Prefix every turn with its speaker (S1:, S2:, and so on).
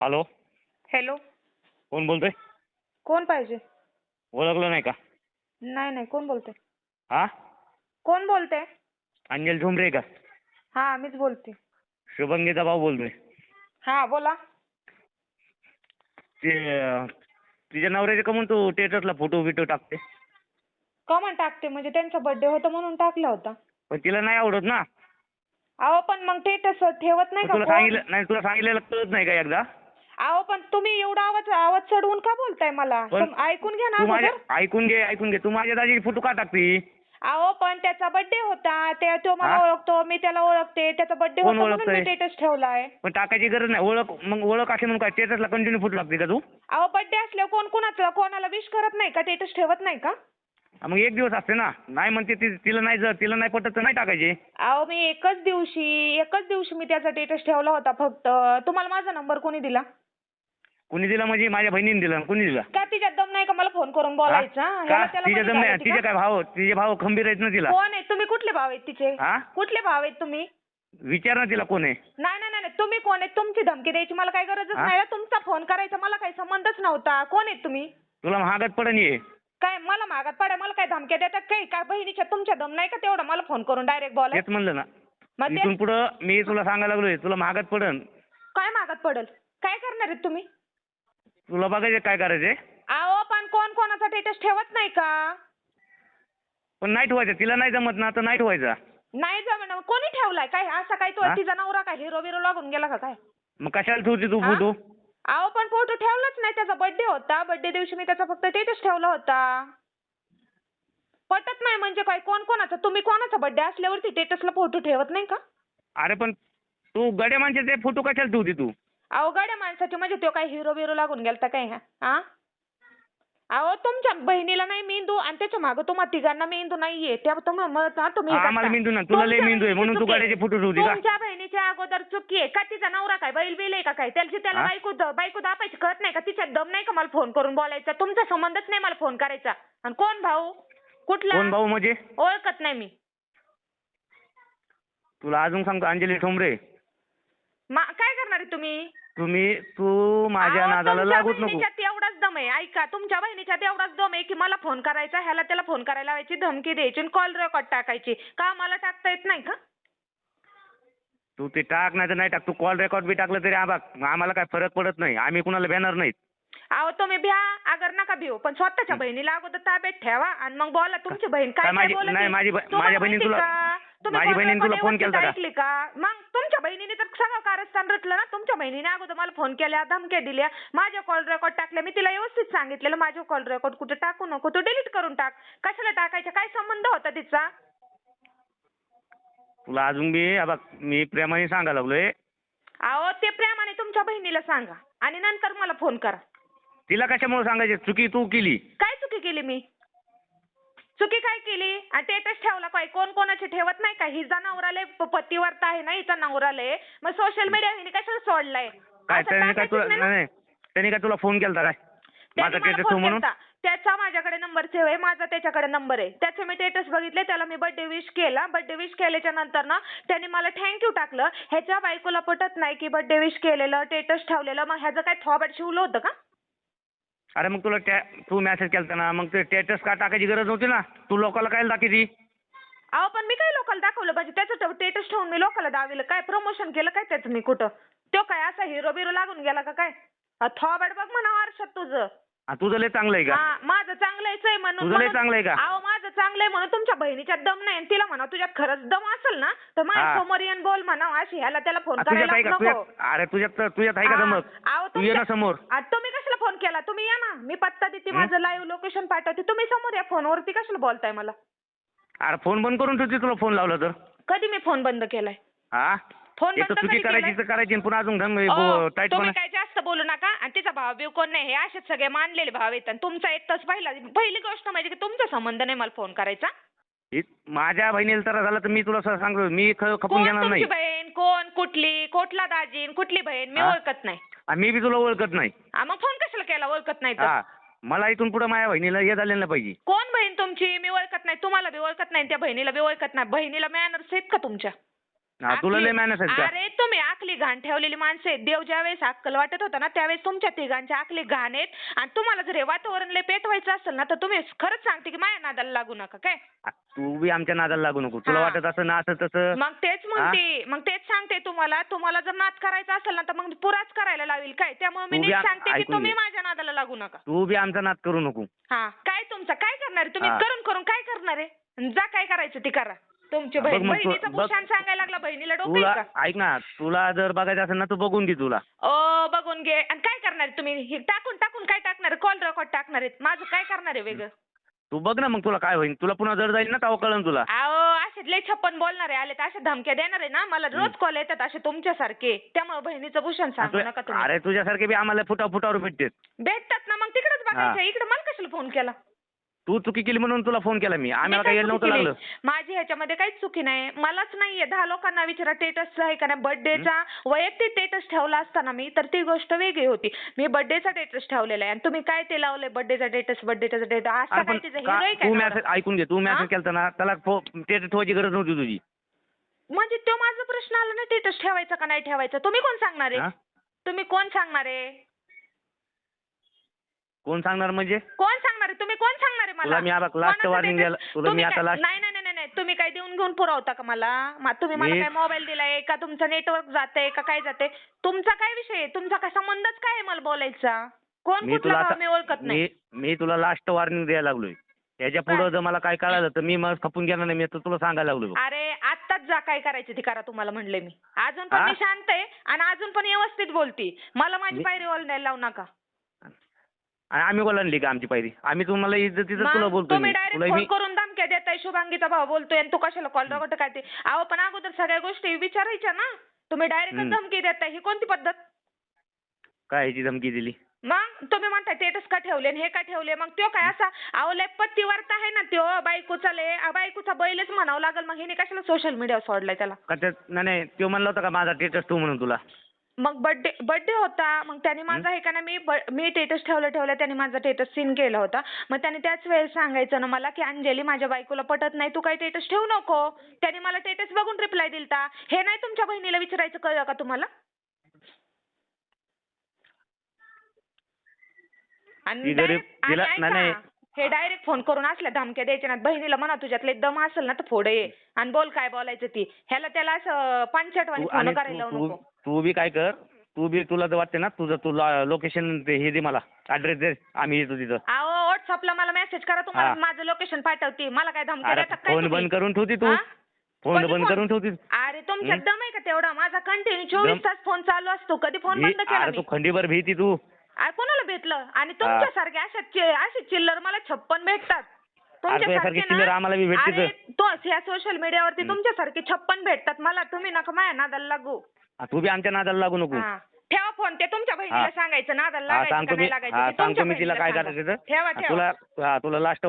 S1: Hello.
S2: Hello.
S1: कोण बोलतोय?
S2: कोण पाहिजे?
S1: ओळखलं नाही का?
S2: नाही नाही, कोण बोलते?
S1: हा?
S2: कोण बोलते?
S1: अंजल ठोंबरे का?
S2: हा, मीच बोलते.
S1: शुभंगीचा भाऊ बोलतोय.
S2: हा, बोला.
S1: ते तिच्या नवऱ्याचे का म्हणून तू स्टेटसला फोटो बिटो टाकते?
S2: का म्हणून टाकते? म्हणजे त्यांचा बर्थडे होता म्हणून टाकला होता.
S1: पण तिला नाही आवडत ना.
S2: अहो पण मग स्टेटस ठेवत नाही
S1: पण
S2: का
S1: तुला
S2: कोण?
S1: सांगितलं नाही, तुला सांगितलेलं कळत नाही का एकदा?
S2: अहो पण तुम्ही एवढा आवाज आवाज चढवून का बोलताय मला?
S1: पण
S2: ऐकून घ्या ना
S1: तू माझ्या
S2: अगोदर.
S1: ऐकून घे. तू माझ्या दाजीचे फोटो का टाकते?
S2: अहो पण त्याचा बर्थडे होता, तो मला
S1: हा?
S2: ओळखतो, मी त्याला ओळखते. त्याचा बर्थडे
S1: कोण
S2: होता म्हणून मी
S1: ओळखतंय?
S2: स्टेटस ठेवलाय.
S1: पण टाकायची गरज नाही. ओळख असे म्हणून काय स्टेटसला कंटिन्यू फोटो टाकते का तू?
S2: अहो बर्थडे असल्यावर कोणाला विश करत नाही का? स्टेटस ठेवत नाही का?
S1: मग एक दिवस असते ना. नाही म्हणते तिला नाही पटत तर नाही टाकायचे.
S2: अहो मी एकच दिवशी मी त्याचा स्टेटस ठेवला होता फक्त. तुम्हाला माझा नंबर कोणी दिला?
S1: कुणी दिला म्हणजे? माझ्या बहिणीने दिला. कुणी दिला?
S2: का तिच्यात दम नाही का मला फोन करून
S1: हा?
S2: बोलायचा?
S1: का
S2: ह्याला त्याला
S1: तिच्या
S2: मध्ये
S1: दम नाही?
S2: घालायची
S1: तिचे
S2: का?
S1: काय तिचे भाव खंबीर आहेत ना तिला.
S2: कोण आहे तुम्ही? कुठले भाव आहेत तिचे?
S1: हा?
S2: कुठले भाव आहेत तुम्ही?
S1: विचार ना तिला कोण आहे.
S2: नाही नाही नाही, तुम्ही कोण आहेत? तुमची धमकी द्यायची मला काही गरजच
S1: हा?
S2: नाही ना. तुमचा फोन करायचा मला काही संबंधच नव्हता. कोण आहेत तुम्ही?
S1: तुला महागात पडन ये.
S2: काय मला मागात पडा? मला काय धमक्या देतात काही? काय बहिणीच्या तुमच्या दम नाही का तेवढा मला फोन करून डायरेक्ट बोलाय?
S1: तेच म्हणलं ना.
S2: मग ते
S1: इथून पुढं मी तुला सांगायला लागलोय, तुला महागात पडन.
S2: काय मागात पडल? काय करणार आहेत तुम्ही?
S1: तुला बघायचे काय करायचे.
S2: अहो पण कोण कोणाचा स्टेटस ठेवत नाही का?
S1: पण नाही ठेवायचं. तिला नाही जमत ना तर नाही ठेवायचा.
S2: नाही जमणार. कोणी ठेवलाय काय? असा काय तो
S1: हा?
S2: तिचा नवरा काय हिरो बिरो लागून गेला का काय?
S1: मग कशाला ठेवते तू
S2: हा?
S1: फोटो?
S2: अहो पण फोटो ठेवलाच नाही. त्याचा बर्थडे होता. बर्थडे दिवशी मी त्याचा फक्त स्टेटस ठेवला होता. पटत नाही म्हणजे काय? कोण कोणाचा? तुम्ही कोणाचा बर्थडे असल्यावरती स्टेटसला फोटो ठेवत नाही का?
S1: अरे पण तू गड्या माणसाचे फोटो कशाला ठेवते तू?
S2: अहो गड्या माणसाचे म्हणजे तो काय हिरो बिरो लागून गेलता काय? हा? अहो तुमच्या बहिणीला नाही मेंदू आणि त्याच्या मागं तुम्हाला तिघांना मेंदू नाहीये. तुम्ही हे
S1: आम्हाला
S2: करता.
S1: मेंदू ना. तुला लय
S2: तुमच्या
S1: मेंदू आहे म्हणून तू
S2: बहिणीची
S1: गड्याचे फोटो ठेवते
S2: चुकी
S1: का?
S2: आहे. तुमच्या बहिणीच्या अगोदर चुकी आहे का? तिचा नवरा काय बैल बिल आहे का काय? त्याला
S1: हा?
S2: बायको दापायची कळत नाही का? तिच्यात दम नाही का मला फोन करून बोलायचा? तुमचा संबंधच नाही मला फोन करायचा. आणि कोण भाऊ? कुठला?
S1: कोण भाऊ म्हणजे?
S2: ओळखत नाही मी.
S1: तुला अजून सांगतो अंजली ठोंबरे.
S2: काय करणार आहे तुम्ही?
S1: तू माझ्या
S2: अहो,
S1: नादाला
S2: तुमच्या
S1: लागूच नको.
S2: बहिणीच्यात एवढाच दम आहे. ऐका, तुमच्या बहिणीच्यात एवढाच दम आहे की मला फोन करायचा, ह्याला त्याला फोन करायला लावायची, धमकी द्यायची, कॉल रेकॉर्ड टाकायची. का मला टाकता येत नाही का?
S1: तू ते टाक नाही तर नाही टाक. तू कॉल रेकॉर्ड बी टाकलं तरी आम्हाला काय फरक पडत नाही. आम्ही कुणाला भेटणार नाहीत.
S2: अहो तुम्ही भ्या अगर नका भिऊ, पण स्वतःच्या बहिणीला अगोदर ताब्यात ठेवा आणि मग बोला. तुमची बहीण काय
S1: माझी-
S2: बोलते?
S1: नाही, माझी
S2: तुम्हाला
S1: बहिणीने
S2: माहिती
S1: तुला-
S2: का? तुम्ही
S1: माझी
S2: call
S1: बहिणीने
S2: record
S1: तुला फोन
S2: व्यवस्थित
S1: केलता का?
S2: ऐकली का? मग तुमच्या बहिणीने तर सगळं कारस्थान रचलं ना. तुमच्या बहिणीने अगोदर मला फोन केल्या, धमक्या दिल्या, माझ्या कॉल रेकॉर्ड टाकल्या. मी तिला व्यवस्थित सांगितलेलं माझे कॉल रेकॉर्ड कुठे टाकू नको, तो डिलीट करून टाक. कशाला टाकायचं? काय संबंध होता तिचा?
S1: तुला अजून मी प्रेमाने सांगायला लागलोय.
S2: अहो ते प्रेमाने तुमच्या बहिणीला सांगा आणि नंतर मला फोन करा.
S1: तिला कशामुळे सांगायची? चुकी तू केली.
S2: काय चुकी केली मी? चुकी काय केली? आणि स्टेटस ठेवला काय? कोण कोणाचे ठेवत नाही का? हिचा नवराले पतिव्रता आहे ना, हिचा नवराले. मग सोशल मीडिया हिने कशाला सोडलाय?
S1: काय
S2: असं
S1: त्याने काय तुला
S2: टाकायचंच नाही ना.
S1: नाही त्याने काय तुला फोन केलता काय?
S2: त्याने
S1: माझा
S2: मला
S1: स्टेटस
S2: फोन
S1: म्हणून?
S2: केलता. त्याचा माझ्याकडे नंबर सेव्ह आहे, माझा त्याच्याकडे नंबर आहे. त्याचे मी स्टेटस बघितले, त्याला मी बर्थडे विश केला. बर्थडे विश केल्याच्या नंतर ना त्याने मला थँक्यू टाकलं. ह्याच्या बायकोला पटत नाही की बर्थडे विश केलेलं, स्टेटस ठेवलेलं. मग ह्याचं काय थोबाड शिवलं होतं का?
S1: अरे मग तू मेसेज केलता ना, मग ते स्टेटस का टाकायची गरज नव्हती ना. तू लोकांना काय दाखवती?
S2: अहो पण मी काय लोकांना दाखवलं पाहिजे? त्याचं स्टेटस ठेवून मी लोकांना दाखवलं काय? प्रमोशन केलं काय त्याचं मी कुठं? तो काय असा हिरो बिरो लागून गेला का काय? थोबाड बघ म्हणा आरशात तुझं.
S1: तुझं लय चांगलं आहे का?
S2: माझं चांगलंच आहे म्हणून.
S1: तुझं लय चांगलं आहे का?
S2: अहो माझं चांगलं आहे म्हणून तुमच्या बहिणीच्यात दम नाही. तिला म्हणा तुझ्यात खरंच दम असेल ना तर माझ्या समोर येऊन बोल म्हणा. अशी ह्याला त्याला फोन करायला
S1: तुझ्यात आहे
S2: नको.
S1: का? अरे तुझ्यात आहे का दमक?
S2: अहो
S1: तू ये ना समोर.
S2: तुम्ही कशाला फोन केला? तुम्ही या ना, मी पत्ता देते, माझं लाईव्ह लोकेशन पाठवते. तुम्ही समोर या. फोनवरती कशाला बोलताय मला?
S1: अरे फोन बंद करून ठेवते तुला फोन लावला तर.
S2: कधी मी फोन बंद केलाय?
S1: हा?
S2: फोन
S1: एक तर
S2: बंद
S1: चुकी
S2: कधी
S1: करायची
S2: केलाय?
S1: तर करायची आणि पुन्हा अजून टाईट
S2: तुम्ही काय जास्त बोलू नका. आणि तिचा भाव बिव कोण नाही, हे असेच सगळे मानलेले भाव आहेत. आणि तुमचा एक तास पहिली गोष्ट म्हणजे की तुमचा संबंध नाही मला फोन करायचा.
S1: माझ्या बहिणीला तर झालं तर मी तुला सांगतो, मी खपून
S2: कोण
S1: घेणार नाही.
S2: तुमची बहीण? कोण? कुठली? कुठला दाजीन? कुठली बहीण? मी ओळखत नाही.
S1: मी बी तुला ओळखत नाही.
S2: मग फोन कशाला केला ओळखत नाही तर?
S1: मला इथून पुढे माझ्या बहिणीला हे झालेलं पाहिजे.
S2: कोण बहीण तुमची? मी ओळखत नाही. तुम्हाला बी ओळखत नाही, त्या बहिणीला बी ओळखत नाही. बहिणीला मॅनर्स आहेत का तुमच्या?
S1: हा, तुला लय मॅनर्स आहेत का?
S2: अरे तुम्ही आखली घाण ठेवलेली माणसं आहेत. देव ज्यावेळेस अक्कल वाटत होता ना त्यावेळेस तुमच्या तिघांच्या आखली घाण आहेत आणि तुम्हाला जर हे वातावरण लय पेटवायचं असेल ना तर तुम्ही खरंच सांगते की माझ्या नादाला लागू नका काय.
S1: तू बी आमच्या नादाला लागू नको. तुला
S2: हा.
S1: वाटत असं ना असं तसं.
S2: मग तेच म्हणते, मग तेच सांगते तुम्हाला जर नाद करायचा असेल ना तर मग पुराच करायला लावेल काय. त्यामुळे मी
S1: तू बी
S2: नीट सांगते की
S1: ऐकून
S2: तुम्ही
S1: घे.
S2: माझ्या नादाला लागू नका.
S1: तू बी आमचा नाद करू नको.
S2: हा काय तुमचं काय करणार आहे तुम्ही?
S1: हा.
S2: करून करून काय करणार आहे? जा काय करायचं ते करा. तुमची
S1: बघ
S2: बहीण
S1: मग तू-
S2: बहिणीचं
S1: बघ-
S2: भूषण सांगायला लागला. बहिणीला डोकं
S1: तुला
S2: आहे का?
S1: ऐक ना, तुला जर बघायचं असेल ना तू बघून घे तुला.
S2: बघून घे. आणि काय करणार आहे तुम्ही? हे टाकून टाकून काय टाकणार? कॉल रेकॉर्ड टाकणार आहेत. माझं काय करणार आहे वेगळं?
S1: तू बघ ना मग तुला काय होईल. तुला पुन्हा जड जाईल ना तेव्हा कळन तुला.
S2: अहो असे लय छप्पन बोलणारे आले तर असे धमक्या देणार आहे ना. मला रोज कॉल येतात असे तुमच्यासारखे. त्यामुळे बहिणीचं भूषण सांगू नका तुम्ही.
S1: अरे तुझ्यासारखे बी आम्हाला फुटावर भेटते.
S2: भेटतात ना मग तिकडेच बघायचं. इकडे मला कशाला फोन केला?
S1: तू चुकी केली म्हणून तुला फोन केला मी. आम्हाला काही
S2: काय
S1: नव्हतं
S2: चुकी
S1: लागलं.
S2: केली? माझी ह्याच्यामध्ये काहीच चुकी नाही. मलाच नाहीये. 10 लोकांना विचारा टेटस आहे का नाही. बर्थडेचा वैयक्तिक टेटस ठेवला असताना मी तर ती गोष्ट वेगळी होती. मी बर्थडेचा टेटस ठेवलेला आहे आणि तुम्ही काय ते लावलंय बर्थडेचा टेटस असं काय तिचं हिरो आहे
S1: तू
S2: काय?
S1: मेसेज ऐकून घे. तू मेसेज केलता ना त्याला टेटस ठेवायची गरज नव्हती तुझी.
S2: म्हणजे तो माझा प्रश्न आला ना टेटस ठेवायचा का नाही ठेवायचा. तुम्ही कोण सांगणार
S1: हा?
S2: आहे? तुम्ही कोण सांगणार आहे?
S1: कोण सांगणार म्हणजे?
S2: कोण सांगणार आहे? तुम्ही कोण सांगणार आहे मला?
S1: तुला मी आता last
S2: कोणाचं
S1: warning
S2: status?
S1: द्यायला- तुला
S2: तुम्ही
S1: मी आता
S2: काय-
S1: last-
S2: नाही नाही नाही नाही तुम्ही काय देऊन घेऊन पुरवता का मला? तुम्ही मला
S1: मी-
S2: काय मोबाईल दिलाय का तुमचं नेटवर्क जातंय का काय जाते? तुमचा काय विषय आहे? तुमचा काय संबंधच काय आहे मला बोलायचा? कोण
S1: मी
S2: कुठला
S1: तुला
S2: भाव मी ओळखत नाही.
S1: मी तुला लास्ट वॉर्निंग द्यायला लागलोय. त्याच्या पुढे जर मला काय कळालं तर मी मग खपून घेणार नाही. मी तर तुला सांगायला लागलो.
S2: अरे आत्ताच जा काय करायचं ते करा तुम्हाला म्हणले मी. अजून पण
S1: हा?
S2: मी शांत आहे आणि अजून पण व्यवस्थित बोलती. मला माझी पायरी ओलांडायला लावू नका.
S1: आणि आम्ही ओलांडली का आमची पायरी? आम्ही तुम्हाला इज्जतीचं तुला
S2: मग
S1: बोलतोय.
S2: तुम्ही
S1: मी.
S2: डायरेक्ट
S1: तुला
S2: फोन
S1: मी
S2: करून धमक्या देताय. शुभांगीचा भाव बोलतोय आणि तू कशाला कॉल रेकॉर्ड काय ते? अहो पण अगोदर सगळ्या गोष्टी विचारायच्या ना. तुम्ही डायरेक्ट धमकी देताय. ही कोणती पद्धत?
S1: काय ह्याची धमकी दिली?
S2: मग तुम्ही म्हणताय स्टेटस का ठेवले आणि हे का ठेवले? मग त्यो काय असा अहो लय पत्तीवरता आहे ना त्यो. बायकोचा बैलच म्हणावं लागेल. मग हिने कशाला सोशल मीडियावर सोडलाय त्याला?
S1: का नाही तो म्हणला होता का माझा टेटस तू म्हणून तुला?
S2: मग बर्थडे होता. मग त्याने माझा हे का नाही मी स्टेटस ठेवलं त्याने माझा स्टेटस सीन केला होता. मग त्याने त्याच वेळेस सांगायचं ना मला की अंजली माझ्या बायकोला पटत नाही तू काही स्टेटस ठेवू नको. त्याने मला स्टेटस बघून रिप्लाय दिलता. हे नाही तुमच्या बहिणीला विचारायचं कळलं का तुम्हाला? आणि
S1: ती गरीब
S2: direct-
S1: तिला
S2: आणि
S1: नाही
S2: ऐका, हे डायरेक्ट फोन करून असल्या धमक्या द्यायच्या ना. बहिणीला म्हणा तुझ्यातले दम असेल ना तर फोडे ये आणि बोल काय बोलायचं ती. ह्याला त्याला असं पंचायतवाणी फोन
S1: आणि
S2: करायला लावू नको.
S1: तू बी काय कर. तू बी तुला जर वाटते ना तुला लोकेशन हे दे मला ऍड्रेस दे. आम्ही येतो तिथं.
S2: अहो व्हॉट्सअपला मला मेसेज करा. तुम्हाला
S1: हा.
S2: माझं लोकेशन पाठवते. मला काय धमक्या
S1: अरे
S2: देतात काय
S1: फोन
S2: तुम्ही?
S1: बंद करून ठेवती तू.
S2: हा?
S1: फोन
S2: कोणी
S1: बंद
S2: फोन?
S1: करून ठेवती.
S2: अरे तुमच्यात दम आहे का तेवढा? माझा कंटिन्यू 24
S1: दम-
S2: तास फोन चालू असतो. कधी फोन बंद केला
S1: अरे
S2: मी?
S1: तू खंडीभर भीती तू.
S2: कोणाला भेटलं? आणि तुमच्यासारखे असे चिल्लर मला 56 भेटतात.
S1: तुझ्यासारखे चिल्लर आम्हाला बी भेटते
S2: अरे तो ह्या सोशल मीडियावरती तुमच्यासारखे 56 भेटतात मला. तुम्ही नका माझ्या नादाला लागू.
S1: तू बी आमच्या नादाला लागू नको.
S2: हा. ठेवा फोन. ते तुमच्या बहिणीला
S1: हा.
S2: सांगायचं नादाला
S1: हा
S2: लागायचं का
S1: सांगतो मी.
S2: नाही लागायचं
S1: हा
S2: ते तुमच्या
S1: सांगतो मी तिला
S2: बहिणीला
S1: काय
S2: सांगा.
S1: करायचं
S2: ठेवा
S1: तुला. तुला लास्ट